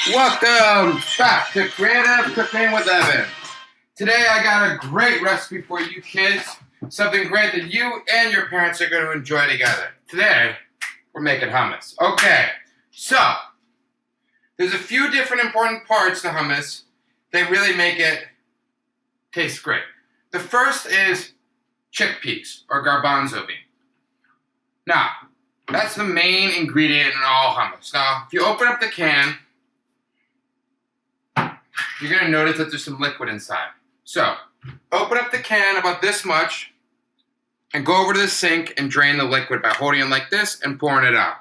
Welcome back to Creative Cooking with Evan. Today I got a great recipe for you kids. Something great that you and your parents are going to enjoy together. Today, we're making hummus. Okay, so there's a few different important parts to hummus that really make it taste great. The first is chickpeas or garbanzo bean. Now, that's the main ingredient in all hummus. Now, if you open up the can, you're going to notice that there's some liquid inside. So, open up the can about this much and go over to the sink and drain the liquid by holding it like this and pouring it out.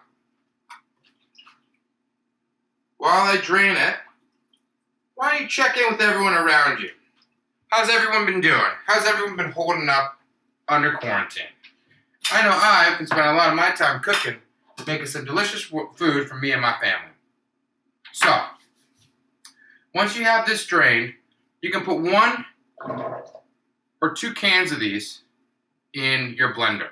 While I drain it, why don't you check in with everyone around you? How's everyone been doing? How's everyone been holding up under quarantine? I know I've been spending a lot of my time cooking, making some delicious food for me and my family. So, once you have this drained, you can put 1 or 2 cans of these in your blender.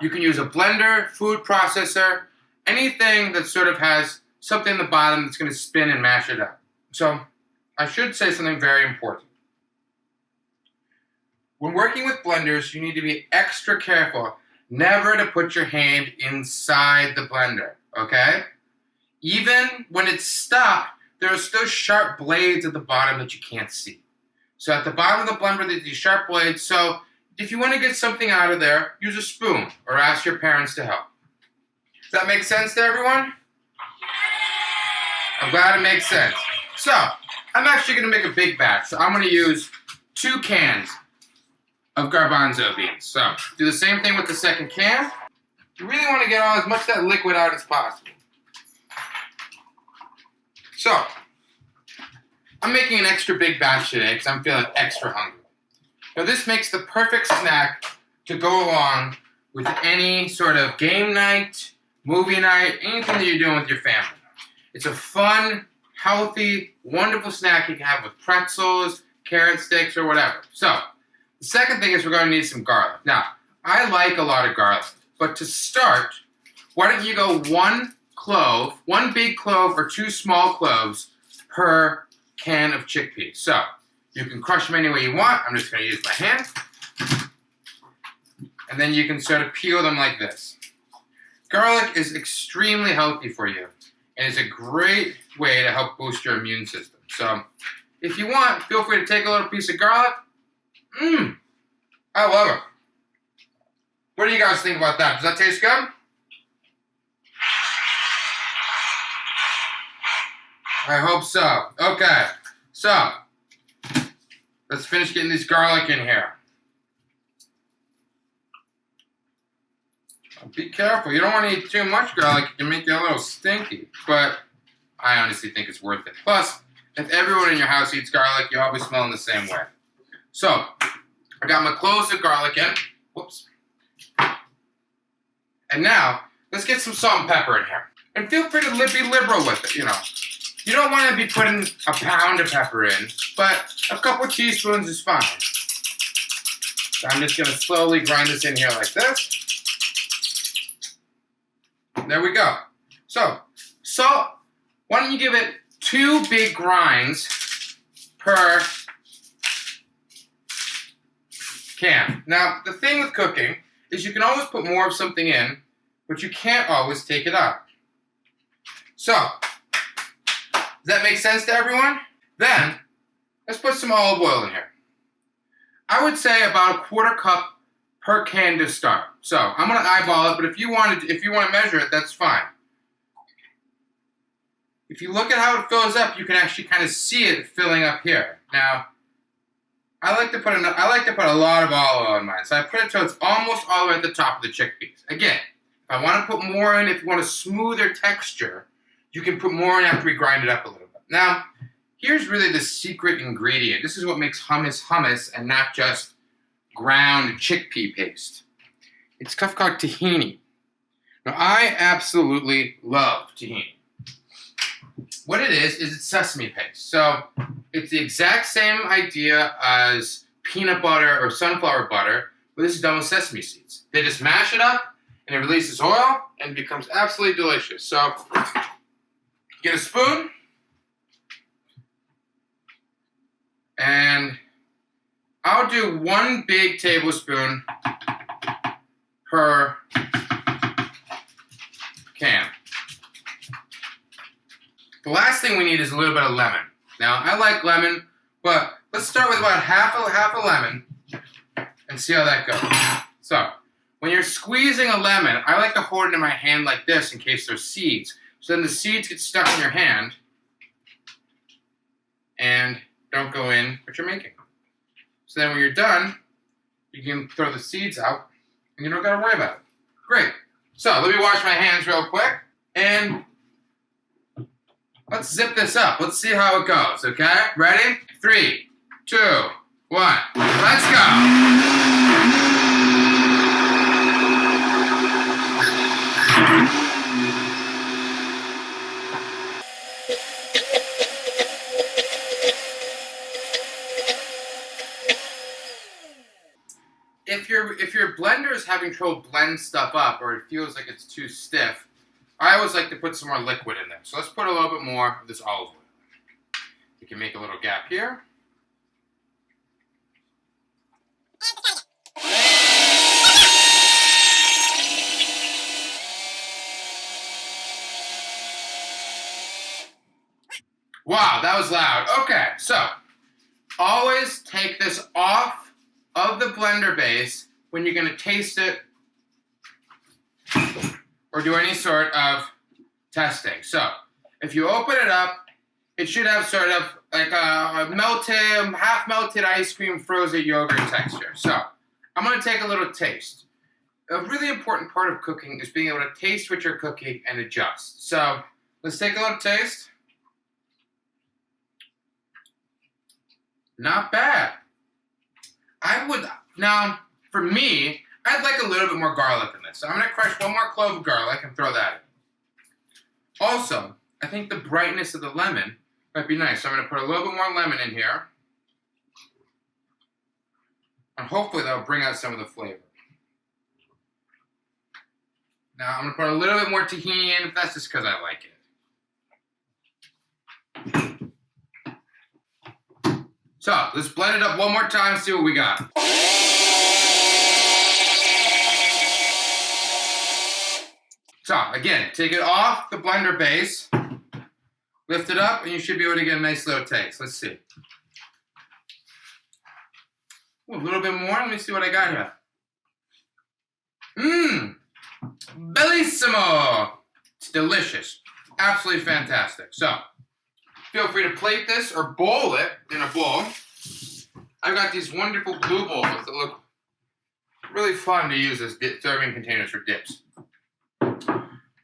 You can use a blender, food processor, anything that sort of has something in the bottom that's going to spin and mash it up. So, I should say something very important. When working with blenders, you need to be extra careful never to put your hand inside the blender, okay? Even when it's stopped, there are still sharp blades at the bottom that you can't see. So at the bottom of the blender, there's these sharp blades. So if you want to get something out of there, use a spoon or ask your parents to help. Does that make sense to everyone? I'm glad it makes sense. So I'm actually going to make a big batch. So I'm going to use 2 cans of garbanzo beans. So do the same thing with the second can. You really want to get all as much of that liquid out as possible. So, I'm making an extra big batch today because I'm feeling extra hungry. Now this makes the perfect snack to go along with any sort of game night, movie night, anything that you're doing with your family. It's a fun, healthy, wonderful snack you can have with pretzels, carrot sticks, or whatever. So, the second thing is we're going to need some garlic. Now, I like a lot of garlic, but to start, why don't you go 1 big clove or 2 small cloves per can of chickpeas. So, you can crush them any way you want. I'm just going to use my hand. And then you can sort of peel them like this. Garlic is extremely healthy for you, and is a great way to help boost your immune system. So, if you want, feel free to take a little piece of garlic. I love it. What do you guys think about that? Does that taste good? I hope so. Okay, so let's finish getting this garlic in here. Be careful. You don't want to eat too much garlic. It can make you a little stinky, but I honestly think it's worth it. Plus, if everyone in your house eats garlic, you always smell in the same way. So, I got my cloves of garlic in. Whoops. And now, let's get some salt and pepper in here. And feel free to be liberal with it, you know. You don't want to be putting a pound of pepper in, but a couple teaspoons is fine. So I'm just going to slowly grind this in here like this. There we go. So, salt, why don't you give it 2 big grinds per can. Now, the thing with cooking is you can always put more of something in, but you can't always take it out. So, does that make sense to everyone? Then, let's put some olive oil in here. I would say about 1/4 cup per can to start. So, I'm going to eyeball it, but if you want to measure it, that's fine. If you look at how it fills up, you can actually kind of see it filling up here. Now, I like to put a lot of olive oil in mine. So I put it till it's almost all the way at the top of the chickpeas. Again, if I want to put more in, if you want a smoother texture, you can put more in after we grind it up a little bit. Now, here's really the secret ingredient. This is what makes hummus hummus and not just ground chickpea paste. It's stuff called tahini. Now, I absolutely love tahini. What it is it's sesame paste. So it's the exact same idea as peanut butter or sunflower butter, but this is done with sesame seeds. They just mash it up, and it releases oil, and it becomes absolutely delicious. So get a spoon, And I'll do 1 big tablespoon per can. The last thing we need is a little bit of lemon. Now, I like lemon, but let's start with about half a lemon and see how that goes. So, when you're squeezing a lemon, I like to hold it in my hand like this in case there's seeds. So then the seeds get stuck in your hand and don't go in what you're making. So then when you're done, you can throw the seeds out and you don't gotta worry about it. Great. So let me wash my hands real quick and let's zip this up. Let's see how it goes, okay? Ready? 3, 2, 1. Let's go. If your blender is having trouble blend stuff up or it feels like it's too stiff, I always like to put some more liquid in there. So let's put a little bit more of this olive oil. We can make a little gap here. Wow, that was loud. Okay, so always take this off of the blender base when you're going to taste it or do any sort of testing. So if you open it up, it should have sort of like a melted, half melted ice cream frozen yogurt texture. So I'm going to take a little taste. A really important part of cooking is being able to taste what you're cooking and adjust. So let's take a little taste. Not bad. Now, for me, I'd like a little bit more garlic in this. So I'm going to crush 1 more clove of garlic and throw that in. Also, I think the brightness of the lemon might be nice. So I'm going to put a little bit more lemon in here. And hopefully that'll bring out some of the flavor. Now I'm going to put a little bit more tahini in, that's just because I like it. So, let's blend it up 1 more time and see what we got. So, again, take it off the blender base, lift it up, and you should be able to get a nice little taste. Let's see. Ooh, a little bit more. Let me see what I got here. Bellissimo! It's delicious. Absolutely fantastic. So, feel free to plate this or bowl it in a bowl. I've got these wonderful blue bowls that look really fun to use as serving containers for dips.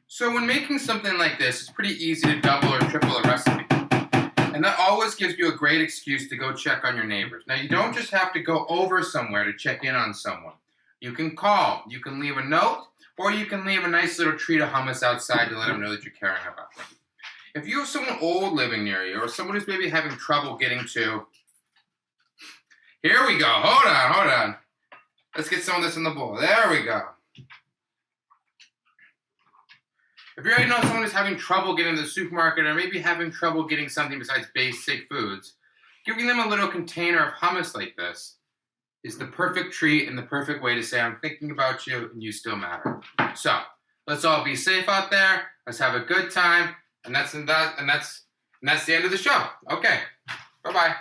So when making something like this, it's pretty easy to double or triple a recipe. And that always gives you a great excuse to go check on your neighbors. Now, you don't just have to go over somewhere to check in on someone. You can call, you can leave a note, or you can leave a nice little treat of hummus outside to let them know that you're caring about them. If you have someone old living near you, or someone who's maybe having trouble getting to... Here we go. Hold on. Let's get some of this in the bowl. There we go. If you already know someone who's having trouble getting to the supermarket or maybe having trouble getting something besides basic foods, giving them a little container of hummus like this is the perfect treat and the perfect way to say, I'm thinking about you and you still matter. So, let's all be safe out there. Let's have a good time. And that's the end of the show. Okay. Bye-bye.